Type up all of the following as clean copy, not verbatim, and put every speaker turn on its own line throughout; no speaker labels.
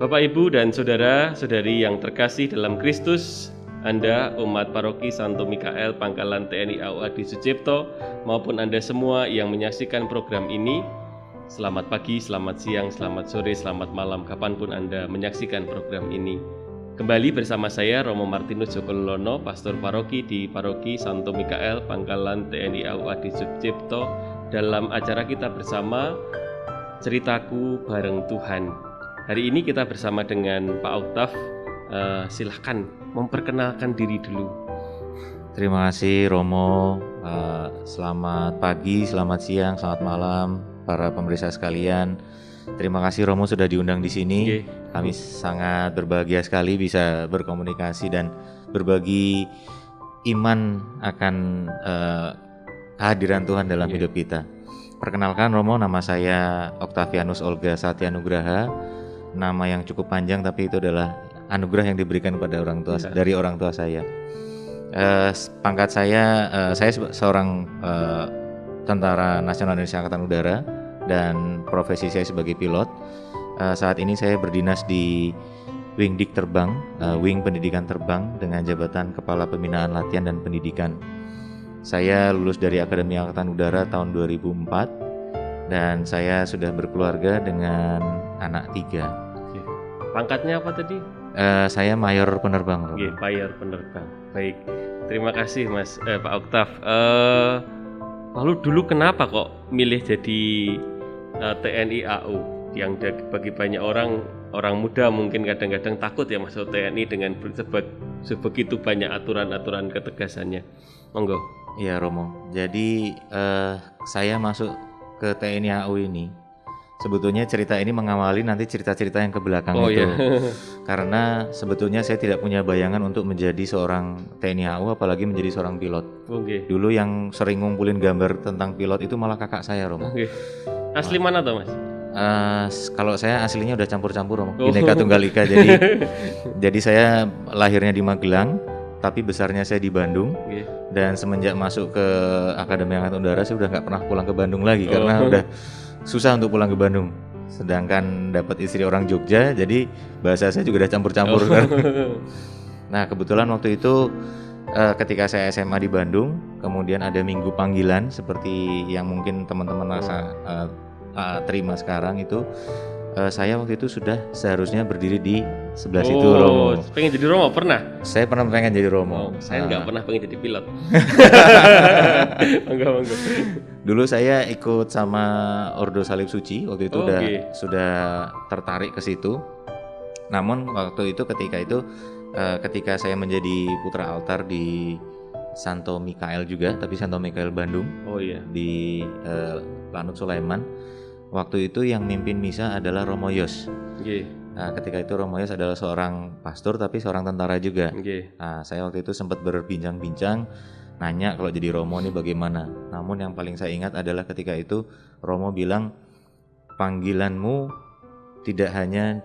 Bapak, Ibu, dan saudara-saudari yang terkasih dalam Kristus, Anda umat paroki Santo Mikael Pangkalan TNI AU Adi Sucipto, maupun Anda semua yang menyaksikan program ini, selamat pagi, selamat siang, selamat sore, selamat malam, kapanpun Anda menyaksikan program ini. Kembali bersama saya Romo Martinus Joko Lulono, pastor paroki di Paroki Santo Mikael Pangkalan TNI AU Adi Sucipto, dalam acara kita bersama Ceritaku Bareng Tuhan. Hari ini kita bersama dengan Pak Octav. Silahkan memperkenalkan diri dulu.
Terima kasih Romo. Selamat pagi, selamat siang, selamat malam para pemirsa sekalian. Terima kasih Romo sudah diundang di sini. Kami sangat berbahagia sekali bisa berkomunikasi dan berbagi iman akan kehadiran Tuhan dalam hidup kita. Perkenalkan Romo, nama saya Octavianus Olga Satyanugraha. Nama yang cukup panjang tapi itu adalah anugerah yang diberikan kepada orang tua dari orang tua saya. Pangkat saya seorang tentara nasional Indonesia Angkatan Udara dan profesi saya sebagai pilot. Saat ini saya berdinas di Wing Dik Terbang, Wing Pendidikan Terbang dengan jabatan Kepala Pembinaan Latihan dan Pendidikan. Saya lulus dari Akademi Angkatan Udara tahun 2004 dan saya sudah berkeluarga dengan anak 3.
Pangkatnya apa tadi?
Saya mayor penerbang.
Mayor penerbang. Baik, terima kasih Mas Pak Octav. Lalu dulu kenapa kok milih jadi TNI AU? Yang bagi banyak orang muda mungkin kadang-kadang takut ya masuk TNI dengan sebegitu banyak aturan-aturan ketegasannya. Monggo.
Iya Romo. Jadi saya masuk ke TNI AU ini. Sebetulnya cerita ini mengawali nanti cerita-cerita yang ke belakang itu. Karena sebetulnya saya tidak punya bayangan untuk menjadi seorang TNI AU apalagi menjadi seorang pilot. Dulu yang sering ngumpulin gambar tentang pilot itu malah kakak saya Romo.
Asli mana tuh Mas?
Kalau saya aslinya udah campur-campur Romo. Bhinneka Tunggal Ika. Jadi saya lahirnya di Magelang tapi besarnya saya di Bandung. Dan semenjak masuk ke Akademi Angkatan Udara saya udah nggak pernah pulang ke Bandung lagi karena udah susah untuk pulang ke Bandung. Sedangkan dapat istri orang Jogja, jadi bahasa saya juga udah campur-campur kan. Nah kebetulan waktu itu ketika saya SMA di Bandung, kemudian ada minggu panggilan seperti yang mungkin teman-teman terima sekarang itu. Saya waktu itu sudah seharusnya berdiri di sebelah situ Romo.
Pengen jadi Romo pernah?
Saya pernah pengen jadi Romo.
Saya nggak pernah pengen jadi pilot. Monggo.
Dulu saya ikut sama Ordo Salib Suci waktu itu sudah tertarik ke situ. Namun waktu itu ketika saya menjadi putra altar di Santo Mikael juga, tapi Santo Mikael Bandung. Di Lanut Sulaiman. Waktu itu yang mimpin misa adalah Romo Yos. Nah, ketika itu Romo Yos adalah seorang pastor tapi seorang tentara juga. Nah, saya waktu itu sempat berbincang-bincang, nanya kalau jadi Romo ini bagaimana. Namun yang paling saya ingat adalah ketika itu Romo bilang, panggilanmu tidak hanya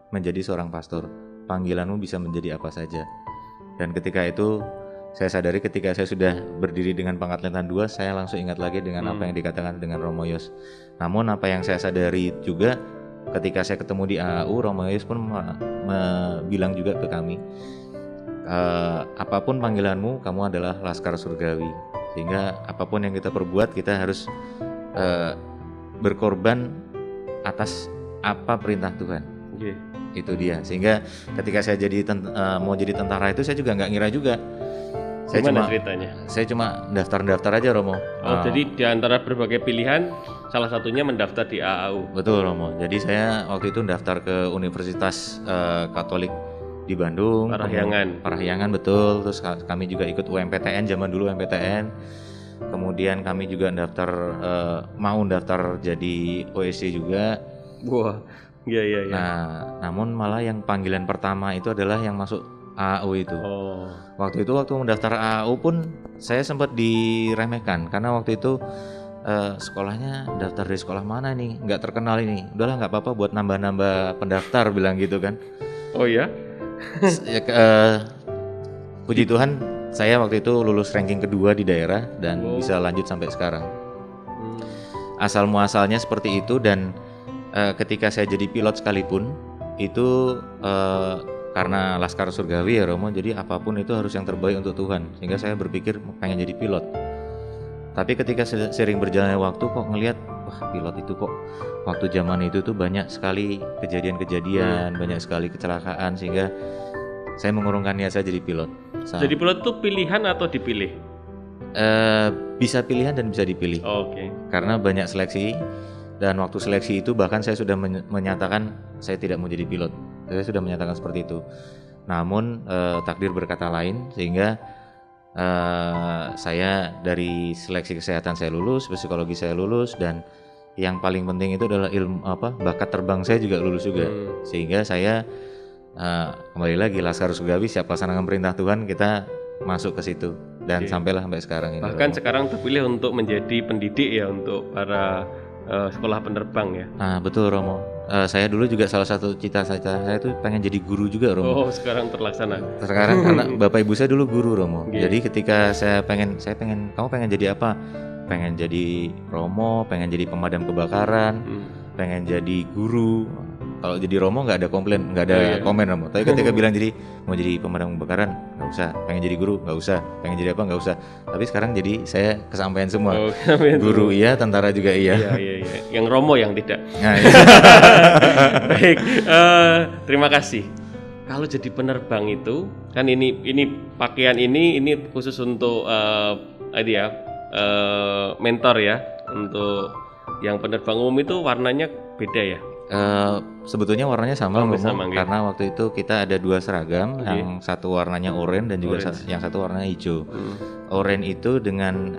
menjadi seorang pastor, panggilanmu bisa menjadi apa saja. Dan ketika itu saya sadari ketika saya sudah berdiri dengan pangkat Letnan 2, saya langsung ingat lagi dengan apa yang dikatakan dengan Romo Yos. Namun apa yang saya sadari juga ketika saya ketemu di AAU, Romo Yos pun bilang juga ke kami, apapun panggilanmu, kamu adalah laskar surgawi. Sehingga apapun yang kita perbuat, kita harus berkorban atas apa perintah Tuhan. Itu dia. Sehingga ketika saya mau jadi tentara itu saya juga nggak ngira juga. Saya cuma daftar aja Romo.
Jadi di antara berbagai pilihan salah satunya mendaftar di AAU.
Betul Romo. Jadi saya waktu itu daftar ke Universitas Katolik di Bandung. Parahyangan betul. Terus kami juga ikut UMPTN, zaman dulu UMPTN. Kemudian kami juga mau daftar jadi OSC juga.
Wah. Iya.
Nah, namun malah yang panggilan pertama itu adalah yang masuk AAU itu. Waktu mendaftar AAU pun saya sempat diremehkan karena waktu itu sekolahnya daftar dari sekolah mana nih, nggak terkenal ini. Udahlah nggak apa-apa buat nambah-nambah pendaftar bilang gitu kan.
Oh ya?
Puji Tuhan saya waktu itu lulus ranking kedua di daerah dan bisa lanjut sampai sekarang. Asal muasalnya seperti itu dan ketika saya jadi pilot sekalipun itu karena Laskar Surgawi ya Romo, jadi apapun itu harus yang terbaik untuk Tuhan. Sehingga saya berpikir pengen jadi pilot. Tapi ketika sering berjalannya waktu kok ngelihat, wah pilot itu kok waktu zaman itu tuh banyak sekali kejadian-kejadian, banyak sekali kecelakaan, sehingga saya mengurungkan niat saya jadi pilot.
Jadi pilot itu pilihan atau dipilih?
Bisa pilihan dan bisa dipilih.
Oke.
Karena banyak seleksi, dan waktu seleksi itu bahkan saya sudah menyatakan saya tidak mau jadi pilot. Saya sudah menyatakan seperti itu. Namun takdir berkata lain, sehingga saya dari seleksi kesehatan saya lulus, psikologi saya lulus, dan yang paling penting itu adalah bakat terbang saya juga lulus juga. Sehingga saya kembali lagi Laskar Surgawi, siap laksanakan perintah Tuhan, kita masuk ke situ dan sampailah sampai sekarang ini.
Bahkan sekarang terpilih untuk menjadi pendidik ya untuk para sekolah penerbang ya.
Betul Romo. Saya dulu juga salah satu cita-cita saya itu pengen jadi guru juga Romo.
Sekarang terlaksana.
Sekarang karena bapak ibu saya dulu guru Romo. Jadi ketika saya pengen kamu pengen jadi apa? Pengen jadi Romo, pengen jadi pemadam kebakaran, pengen jadi guru. Kalau jadi Romo nggak ada komplain, nggak ada komen Romo. Tapi ketika bilang jadi mau jadi pemadam kebakaran nggak usah, pengen jadi guru nggak usah, pengen jadi apa nggak usah. Tapi sekarang jadi saya kesampaian semua. Guru iya, tentara juga iya.
Iya. Yang Romo yang tidak.
Nah, iya.
Baik, terima kasih. Kalau jadi penerbang itu kan ini pakaian ini khusus untuk mentor ya. Untuk yang penerbang umum itu warnanya beda ya.
Sebetulnya warnanya sama,
sama
karena waktu itu kita ada 2 seragam, yang satu warnanya oranye dan juga yang satu warnanya hijau. Oranye itu dengan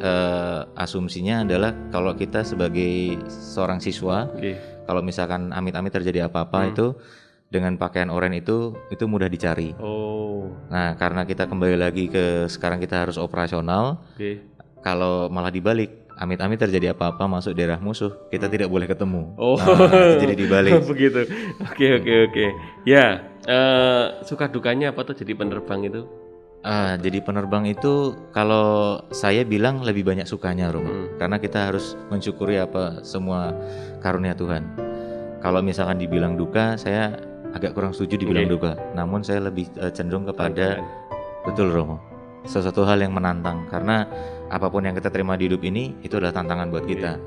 asumsinya adalah kalau kita sebagai seorang siswa, kalau misalkan amit-amit terjadi apa-apa itu dengan pakaian oranye itu mudah dicari. Nah, karena kita kembali lagi ke sekarang kita harus operasional. Kalau malah dibalik, amit-amit terjadi apa-apa masuk daerah musuh, kita tidak boleh ketemu. Jadi dibalik.
Begitu. Oke. Ya, suka dukanya apa tuh jadi penerbang itu?
Jadi penerbang itu kalau saya bilang lebih banyak sukanya Romo. Karena kita harus mensyukuri apa semua karunia Tuhan. Kalau misalkan dibilang duka, saya agak kurang setuju dibilang duka. Namun saya lebih cenderung kepada betul Romo, sesuatu hal yang menantang, karena apapun yang kita terima di hidup ini itu adalah tantangan buat kita.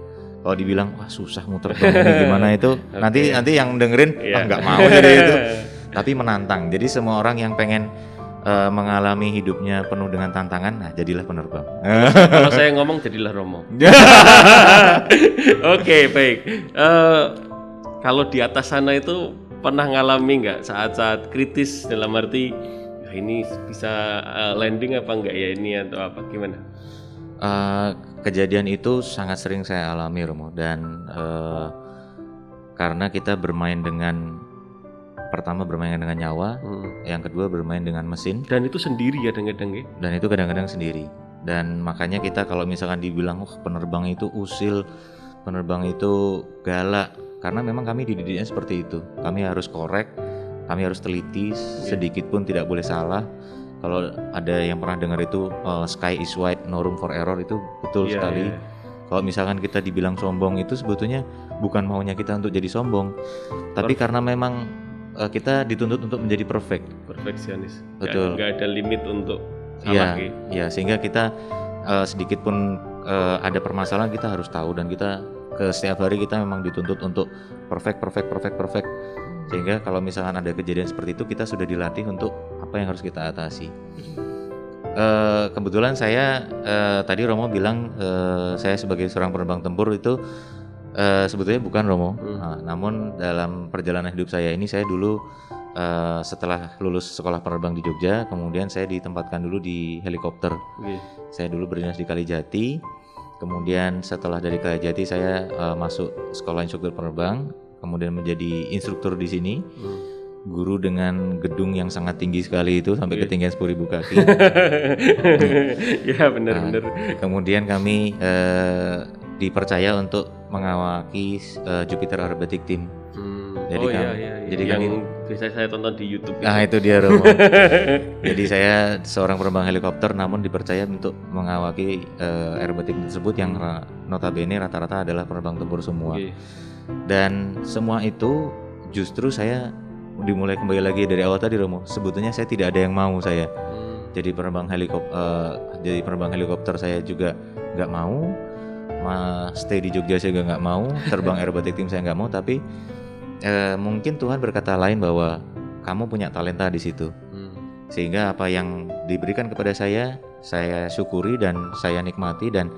Kalau dibilang wah susah muter ini gimana itu nanti yang dengerin nggak mau jadi itu. Tapi menantang. Jadi semua orang yang pengen mengalami hidupnya penuh dengan tantangan, nah jadilah penerbang.
Kalau saya ngomong jadilah Romo. Oke, baik. Kalau di atas sana itu pernah ngalami nggak saat-saat kritis dalam arti ini bisa landing apa enggak ya ini atau apa gimana?
Kejadian itu sangat sering saya alami Romo, dan karena kita pertama bermain dengan nyawa, yang kedua bermain dengan mesin,
dan itu sendiri ya kadang-kadang ya?
Dan itu kadang-kadang sendiri, dan makanya kita kalau misalkan dibilang penerbang itu usil, penerbang itu galak, karena memang kami dididiknya seperti itu. Kami harus korek, kami harus teliti, sedikit pun tidak boleh salah. Kalau ada yang pernah dengar itu sky is white, no room for error, itu betul sekali. Kalau misalkan kita dibilang sombong itu sebetulnya bukan maunya kita untuk jadi sombong, tapi karena memang kita dituntut untuk menjadi
perfeksionis.
Betul.
Nggak ada limit untuk salah.
Iya, sehingga kita sedikit pun ada permasalahan kita harus tahu, dan kita setiap hari kita memang dituntut untuk perfect. Sehingga kalau misalkan ada kejadian seperti itu, kita sudah dilatih untuk apa yang harus kita atasi. Kebetulan saya tadi Romo bilang saya sebagai seorang penerbang tempur itu sebetulnya bukan Romo. Namun dalam perjalanan hidup saya ini, saya dulu setelah lulus sekolah penerbang di Jogja, kemudian saya ditempatkan dulu di helikopter. Saya dulu berdinas di Kalijati. Kemudian setelah dari Kalijati saya masuk sekolah instruktur penerbang, kemudian menjadi instruktur di sini. Guru dengan gedung yang sangat tinggi sekali itu sampai ketinggian 10.000 kaki.
Ya benar.
Kemudian kami dipercaya untuk mengawaki Jupiter Aerobatic Team. Jadi
yang bisa saya tonton di YouTube.
Nah itu dia Romo. Jadi saya seorang penerbang helikopter, namun dipercaya untuk mengawaki aerobatik tersebut yang notabene rata-rata adalah penerbang tempur semua. Dan semua itu justru saya dimulai kembali lagi dari awal tadi Romo, sebetulnya saya tidak ada yang mau saya. Jadi penerbang helikopter saya juga nggak mau, stay di Jogja saya juga nggak mau, terbang aerobatik team saya nggak mau, tapi mungkin Tuhan berkata lain bahwa kamu punya talenta di situ, sehingga apa yang diberikan kepada saya syukuri dan saya nikmati, dan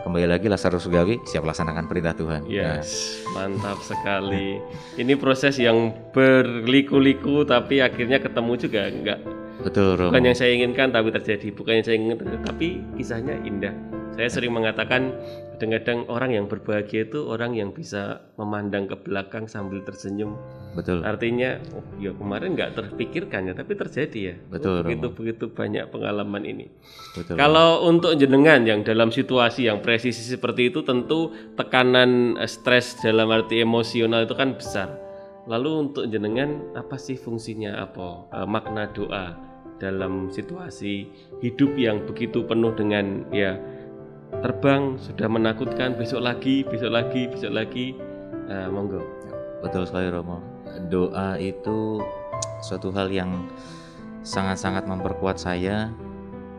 kembali lagi Lazarus Gawi siap laksanakan perintah Tuhan.
Yes, mantap sekali. Ini proses yang berliku-liku tapi akhirnya ketemu juga, enggak?
Betul, Romo.
Bukan yang saya inginkan tapi terjadi, bukan yang saya inginkan tapi kisahnya indah. Saya sering mengatakan kadang-kadang orang yang berbahagia itu orang yang bisa memandang ke belakang sambil tersenyum.
Betul.
Artinya, oh ya kemarin nggak terpikirkan ya, tapi terjadi ya.
Betul.
Begitu banyak pengalaman ini.
Betul.
Kalau untuk jenengan yang dalam situasi yang presisi seperti itu, tentu tekanan stres dalam arti emosional itu kan besar. Lalu untuk jenengan apa sih fungsinya, apa makna doa dalam situasi hidup yang begitu penuh dengan ya terbang sudah menakutkan, besok lagi, monggo.
Betul sekali Romo. Doa itu suatu hal yang sangat-sangat memperkuat saya,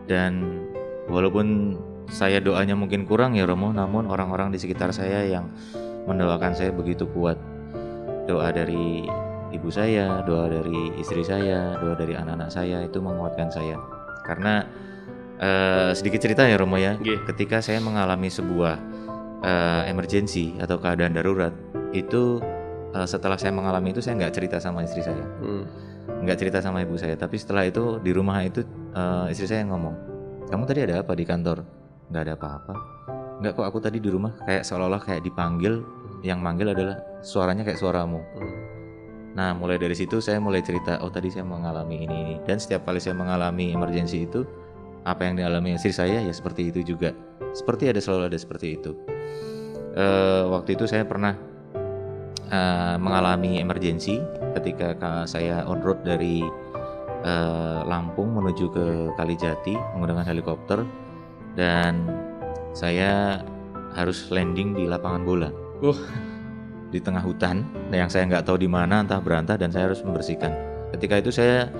dan walaupun saya doanya mungkin kurang ya Romo, namun orang-orang di sekitar saya yang mendoakan saya begitu kuat. Doa dari ibu saya, doa dari istri saya, doa dari anak-anak saya itu menguatkan saya. Karena sedikit cerita ya Romo ya, ketika saya mengalami sebuah emergency atau keadaan darurat itu, setelah saya mengalami itu saya nggak cerita sama istri saya, nggak cerita sama ibu saya, tapi setelah itu di rumah itu istri saya ngomong, kamu tadi ada apa di kantor? Nggak ada apa-apa. Nggak kok, aku tadi di rumah kayak seolah-olah kayak dipanggil, yang manggil adalah suaranya kayak suaramu. Nah mulai dari situ saya mulai cerita, oh tadi saya mengalami ini, dan setiap kali saya mengalami emergency itu, apa yang dialami istri saya ya seperti itu juga, selalu ada seperti itu. Waktu itu saya pernah mengalami emergency ketika saya on road dari Lampung menuju ke Kalijati menggunakan helikopter, dan saya harus landing di lapangan bola di tengah hutan yang saya nggak tahu di mana, entah berantah, dan saya harus membersihkan. Ketika itu saya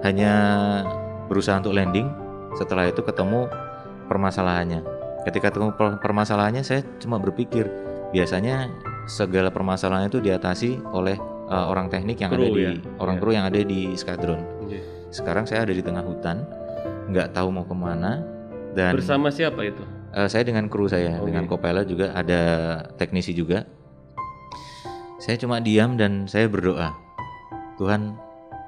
hanya berusaha untuk landing. Setelah itu ketemu permasalahannya. Ketika ketemu permasalahannya, saya cuma berpikir biasanya segala permasalahan itu diatasi oleh orang teknik yang ada di kru yang ada di skadron. Sekarang saya ada di tengah hutan, nggak tahu mau kemana. Dan
bersama siapa itu?
Saya dengan kru saya, dengan co-pilot juga, ada teknisi juga. Saya cuma diam dan saya berdoa, Tuhan,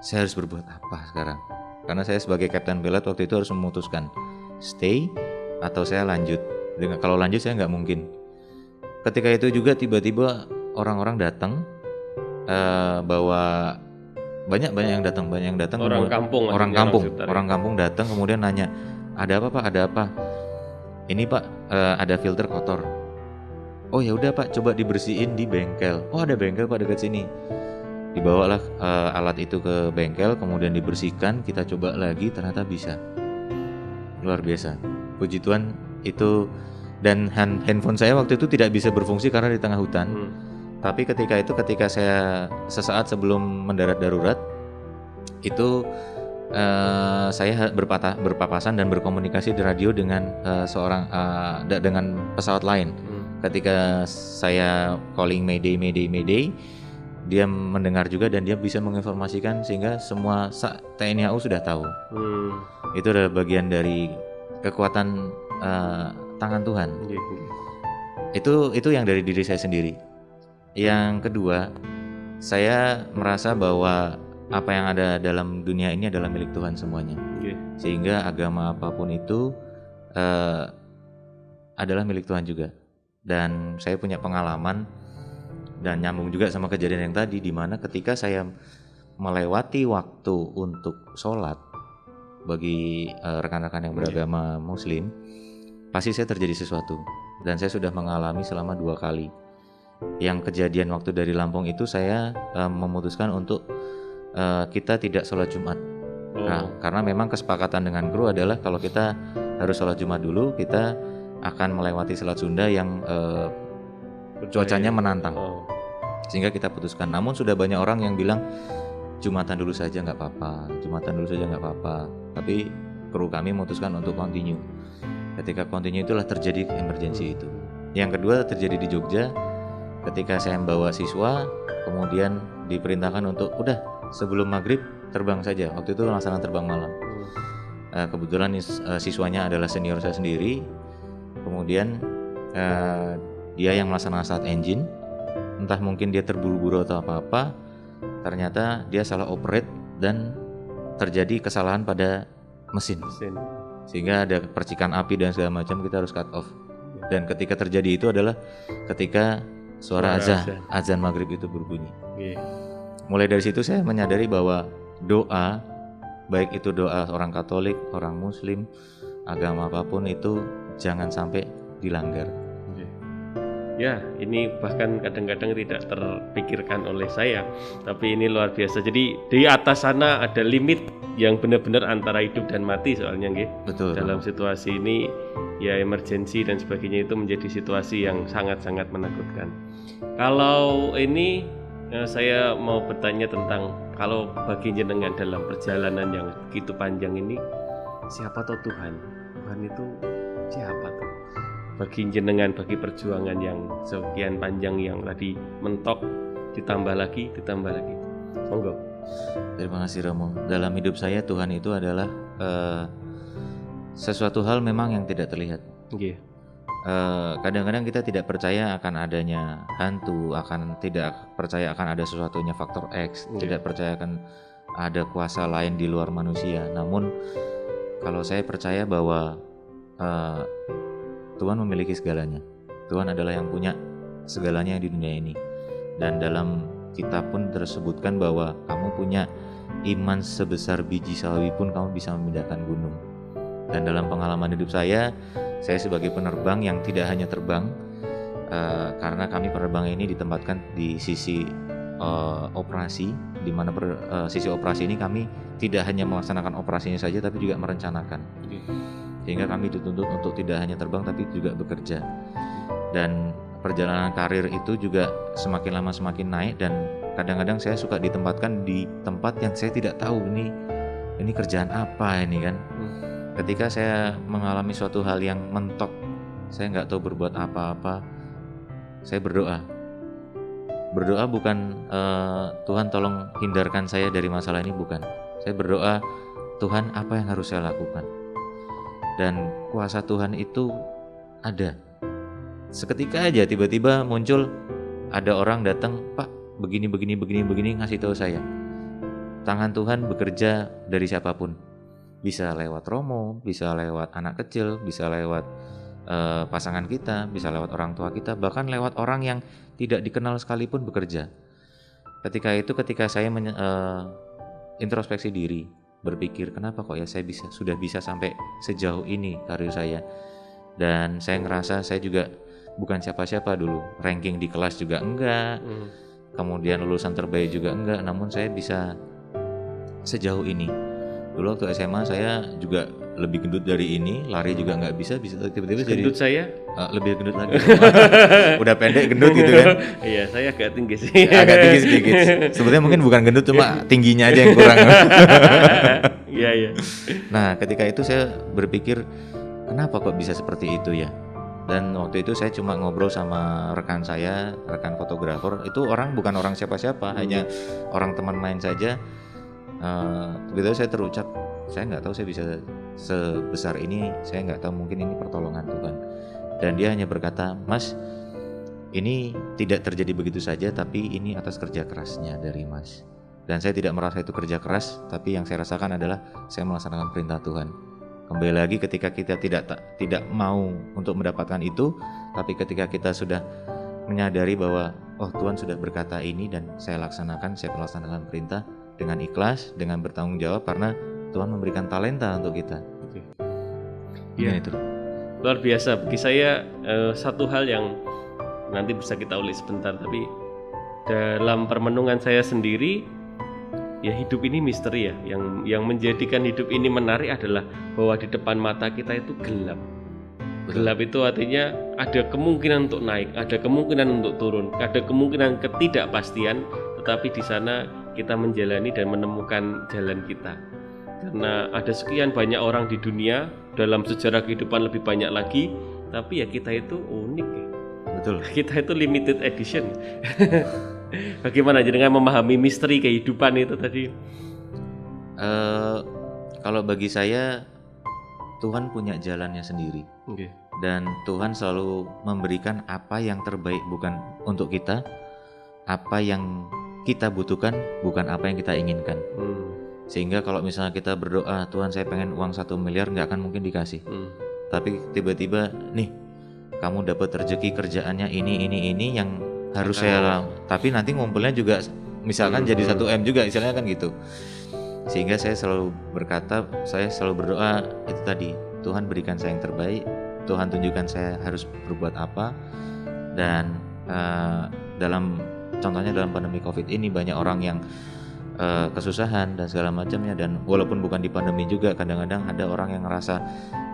saya harus berbuat apa sekarang? Karena saya sebagai kapten pilot waktu itu harus memutuskan stay atau saya lanjut. Kalau lanjut saya nggak mungkin. Ketika itu juga tiba-tiba orang-orang datang, bawa banyak yang datang.
Orang
kampung datang kemudian nanya, ada apa Pak? Ada apa? Ini Pak, ada filter kotor. Oh ya udah Pak, coba dibersihin di bengkel. Oh ada bengkel Pak dekat sini. Dibawalah alat itu ke bengkel, kemudian dibersihkan, kita coba lagi, ternyata bisa. Luar biasa. Puji Tuhan itu, dan handphone saya waktu itu tidak bisa berfungsi karena di tengah hutan. Tapi ketika saya sesaat sebelum mendarat darurat, itu saya berpapasan dan berkomunikasi di radio dengan dengan pesawat lain. Ketika saya calling Mayday, dia mendengar juga dan dia bisa menginformasikan sehingga semua TNI AU sudah tahu. Itu adalah bagian dari kekuatan tangan Tuhan. Itu yang dari diri saya sendiri. Yang kedua, saya merasa bahwa apa yang ada dalam dunia ini adalah milik Tuhan semuanya. Sehingga agama apapun itu adalah milik Tuhan juga. Dan saya punya pengalaman dan nyambung juga sama kejadian yang tadi, di mana ketika saya melewati waktu untuk sholat bagi rekan-rekan yang beragama Muslim, pasti saya terjadi sesuatu, dan saya sudah mengalami selama 2 kali. Yang kejadian waktu dari Lampung itu saya memutuskan untuk kita tidak sholat Jumat. Nah, karena memang kesepakatan dengan kru adalah kalau kita harus sholat Jumat dulu, kita akan melewati Selat Sunda yang cuacanya menantang. Sehingga kita putuskan. Namun sudah banyak orang yang bilang Jumatan dulu saja nggak apa-apa. Tapi kru kami memutuskan untuk continue. Ketika continue itulah terjadi emergency itu. Yang kedua terjadi di Jogja, ketika saya membawa siswa, kemudian diperintahkan untuk udah sebelum maghrib terbang saja. Waktu itu laksana terbang malam. Kebetulan siswanya adalah senior saya sendiri. Kemudian dia yang melaksanakan start engine. Entah mungkin dia terburu-buru atau apa-apa, ternyata dia salah operate dan terjadi kesalahan pada mesin. Sehingga ada percikan api dan segala macam, kita harus cut off. Dan ketika terjadi itu adalah ketika suara azan maghrib itu berbunyi. Mulai dari situ saya menyadari bahwa doa, baik itu doa orang Katolik, orang Muslim, agama apapun itu jangan sampai dilanggar.
Ya, ini bahkan kadang-kadang tidak terpikirkan oleh saya, tapi ini luar biasa. Jadi di atas sana ada limit yang benar-benar antara hidup dan mati soalnya, nggih.
Betul.
Dalam situasi ini ya emergency dan sebagainya itu menjadi situasi yang sangat-sangat menakutkan. Kalau ini saya mau bertanya tentang kalau bagi jenengan dalam perjalanan yang begitu panjang ini, siapa toh Tuhan? Tuhan itu siapa tuh? Bagi jenengan, bagi perjuangan yang sekian panjang yang tadi mentok, ditambah lagi. Monggo.
Terima kasih Romo. Dalam hidup saya Tuhan itu adalah sesuatu hal memang yang tidak terlihat. Kadang-kadang kita tidak percaya akan adanya hantu, tidak percaya akan ada sesuatunya faktor X, tidak percaya akan ada kuasa lain di luar manusia. Namun kalau saya percaya bahwa Tuhan memiliki segalanya. Tuhan adalah yang punya segalanya di dunia ini. Dan dalam kitab pun tersebutkan bahwa kamu punya iman sebesar biji sawi pun kamu bisa memindahkan gunung. Dan dalam pengalaman hidup saya sebagai penerbang yang tidak hanya terbang, karena kami penerbang ini ditempatkan di sisi operasi, di mana sisi operasi ini kami tidak hanya melaksanakan operasinya saja, tapi juga merencanakan. Sehingga kami dituntut untuk tidak hanya terbang tapi juga bekerja. Dan perjalanan karir itu juga semakin lama semakin naik, dan kadang-kadang saya suka ditempatkan di tempat yang saya tidak tahu ini kerjaan apa ini kan. Ketika saya mengalami suatu hal yang mentok, saya nggak tahu berbuat apa-apa, saya berdoa bukan Tuhan tolong hindarkan saya dari masalah ini, bukan. Saya berdoa, Tuhan apa yang harus saya lakukan. Dan kuasa Tuhan itu ada. Seketika aja tiba-tiba muncul, ada orang datang, Pak begini ngasih tahu saya. Tangan Tuhan bekerja dari siapapun. Bisa lewat Romo, bisa lewat anak kecil, bisa lewat pasangan kita, bisa lewat orang tua kita, bahkan lewat orang yang tidak dikenal sekalipun bekerja. Ketika saya introspeksi diri, berpikir kenapa kok ya saya sudah bisa sampai sejauh ini karir saya. Dan saya ngerasa saya juga bukan siapa-siapa dulu, ranking di kelas juga enggak, kemudian lulusan terbaik juga enggak, namun saya bisa sejauh ini. Dulu waktu SMA saya juga lebih gendut dari ini, lari juga nggak bisa tiba-tiba jadi
gendut saya
lebih gendut lagi. Udah pendek gendut gitu kan.
Iya, saya agak tinggi sih.
Agak tinggi sedikit. Sebetulnya mungkin bukan gendut, cuma tingginya aja yang kurang.
Iya.
Nah, ketika itu saya berpikir kenapa kok bisa seperti itu ya. Dan waktu itu saya cuma ngobrol sama rekan saya, rekan fotografer. Itu bukan orang siapa-siapa, hanya orang teman main saja. Begitu saya terucap, saya nggak tahu saya bisa sebesar ini, saya nggak tahu, mungkin ini pertolongan Tuhan. Dan dia hanya berkata, Mas, ini tidak terjadi begitu saja, tapi ini atas kerja kerasnya dari Mas. Dan saya tidak merasa itu kerja keras, tapi yang saya rasakan adalah saya melaksanakan perintah Tuhan. Kembali lagi ketika kita tidak mau untuk mendapatkan itu, tapi ketika kita sudah menyadari bahwa Tuhan sudah berkata ini dan saya melaksanakan perintah dengan ikhlas, dengan bertanggung jawab, karena Tuhan memberikan talenta untuk kita.
Iya, itu luar biasa. Bagi saya satu hal yang nanti bisa kita ulik sebentar, tapi dalam permenungan saya sendiri, ya hidup ini misteri ya. Yang menjadikan hidup ini menarik adalah bahwa di depan mata kita itu gelap. Gelap itu artinya ada kemungkinan untuk naik, ada kemungkinan untuk turun, ada kemungkinan ketidakpastian, tetapi di sana kita menjalani dan menemukan jalan kita. Karena ada sekian banyak orang di dunia, dalam sejarah kehidupan lebih banyak lagi, tapi ya kita itu unik ya.
Betul.
Kita itu limited edition. Bagaimana dengan memahami misteri kehidupan itu tadi?
Kalau bagi saya, Tuhan punya jalannya sendiri.
Okay.
Dan Tuhan selalu memberikan apa yang terbaik, bukan untuk kita, apa yang kita butuhkan, bukan apa yang kita inginkan. Sehingga kalau misalnya kita berdoa, Tuhan saya pengen uang 1 miliar, nggak akan mungkin dikasih. Tapi tiba-tiba nih, kamu dapat rezeki kerjaannya ini yang harus saya tapi nanti ngumpulnya juga misalkan jadi 1 M juga istilahnya kan gitu. Sehingga saya selalu berkata, saya selalu berdoa itu tadi, Tuhan berikan saya yang terbaik, Tuhan tunjukkan saya harus berbuat apa. Dan contohnya dalam pandemi COVID ini banyak orang yang kesusahan dan segala macamnya, dan walaupun bukan di pandemi juga, kadang-kadang ada orang yang ngerasa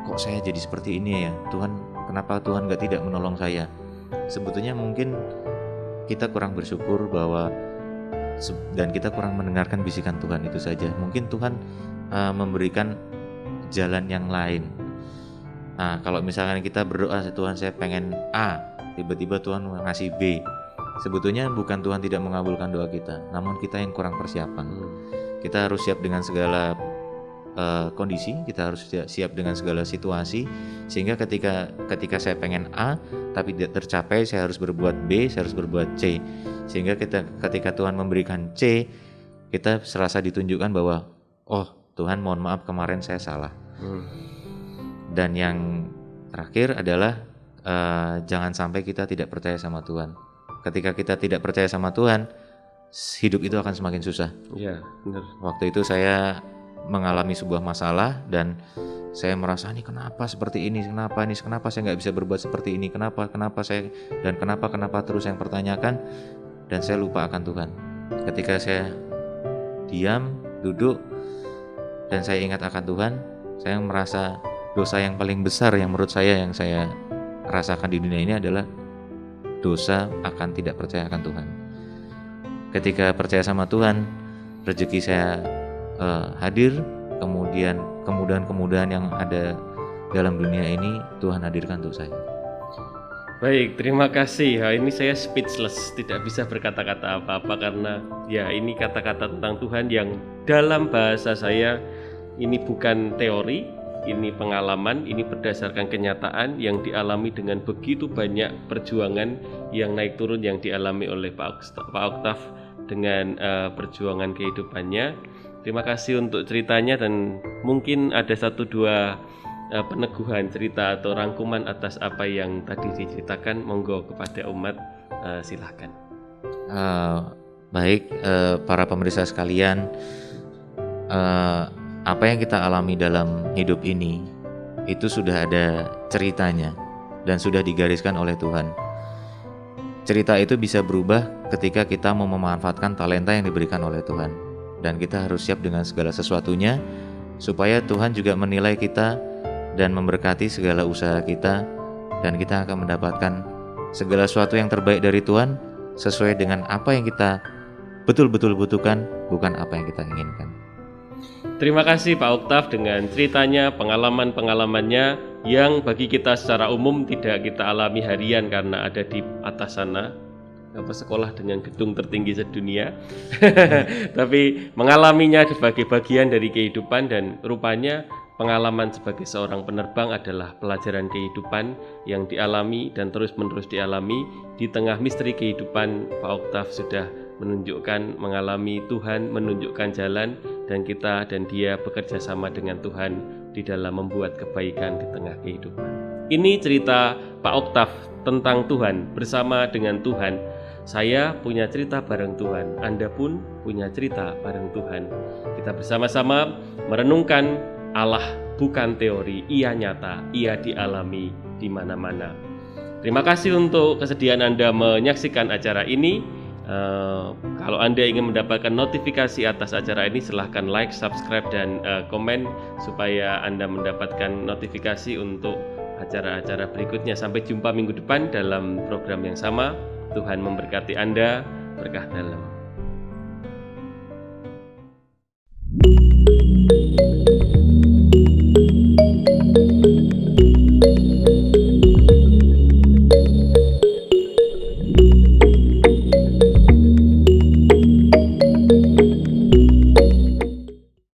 kok saya jadi seperti ini ya Tuhan, kenapa Tuhan gak tidak menolong saya. Sebetulnya mungkin kita kurang bersyukur dan kita kurang mendengarkan bisikan Tuhan itu saja. Mungkin Tuhan memberikan jalan yang lain. Nah, kalau misalkan kita berdoa, Tuhan saya pengen A, tiba-tiba Tuhan ngasih B, sebetulnya bukan Tuhan tidak mengabulkan doa kita, namun kita yang kurang persiapan. Kita harus siap dengan segala kondisi, kita harus siap dengan segala situasi, sehingga ketika saya pengen A tapi tidak tercapai, saya harus berbuat B, saya harus berbuat C. Sehingga ketika Tuhan memberikan C, kita serasa ditunjukkan bahwa oh Tuhan, mohon maaf kemarin saya salah. Dan yang terakhir adalah jangan sampai kita tidak percaya sama Tuhan. Ketika kita tidak percaya sama Tuhan, hidup itu akan semakin susah.
Iya, benar. Waktu
itu saya mengalami sebuah masalah dan saya merasa ini kenapa seperti ini, kenapa saya nggak bisa berbuat seperti ini, kenapa saya, dan kenapa terus yang pertanyakan, dan saya lupa akan Tuhan. Ketika saya diam, duduk, dan saya ingat akan Tuhan, saya merasa dosa yang paling besar yang menurut saya yang saya rasakan di dunia ini adalah dosa akan tidak percaya akan Tuhan. Ketika percaya sama Tuhan, rezeki saya hadir, kemudian kemudahan-kemudahan yang ada dalam dunia ini Tuhan hadirkan untuk saya.
Baik, terima kasih. Ini saya speechless, tidak bisa berkata-kata apa-apa karena ya ini kata-kata tentang Tuhan yang dalam bahasa saya ini bukan teori, ini pengalaman, ini berdasarkan kenyataan yang dialami dengan begitu banyak perjuangan yang naik turun yang dialami oleh Pak Oktav dengan perjuangan kehidupannya. Terima kasih untuk ceritanya, dan mungkin ada 1-2 peneguhan cerita atau rangkuman atas apa yang tadi diceritakan. Monggo kepada umat, silahkan.
Baik, para pemirsa sekalian, apa yang kita alami dalam hidup ini itu sudah ada ceritanya dan sudah digariskan oleh Tuhan. Cerita itu bisa berubah ketika kita mau memanfaatkan talenta yang diberikan oleh Tuhan. Dan kita harus siap dengan segala sesuatunya, supaya Tuhan juga menilai kita dan memberkati segala usaha kita, dan kita akan mendapatkan segala sesuatu yang terbaik dari Tuhan sesuai dengan apa yang kita betul-betul butuhkan, bukan apa yang kita inginkan.
Terima kasih Pak Oktav dengan ceritanya, pengalaman-pengalamannya yang bagi kita secara umum tidak kita alami harian karena ada di atas sana, sekolah dengan gedung tertinggi sedunia. Tapi mengalaminya sebagai bagian dari kehidupan, dan rupanya pengalaman sebagai seorang penerbang adalah pelajaran kehidupan yang dialami dan terus-menerus dialami. Di tengah misteri kehidupan, Pak Oktav sudah menunjukkan, mengalami Tuhan menunjukkan jalan, dan kita dan dia bekerja sama dengan Tuhan di dalam membuat kebaikan di tengah kehidupan. Ini cerita Pak Oktav tentang Tuhan, bersama dengan Tuhan. Saya punya cerita bareng Tuhan, Anda pun punya cerita bareng Tuhan. Kita bersama-sama merenungkan Allah bukan teori, Ia nyata, Ia dialami di mana-mana. Terima kasih untuk kesediaan Anda menyaksikan acara ini. Kalau Anda ingin mendapatkan notifikasi atas acara ini, silahkan like, subscribe, dan komen supaya Anda mendapatkan notifikasi untuk acara-acara berikutnya. Sampai jumpa minggu depan dalam program yang sama. Tuhan memberkati Anda, berkah dalam.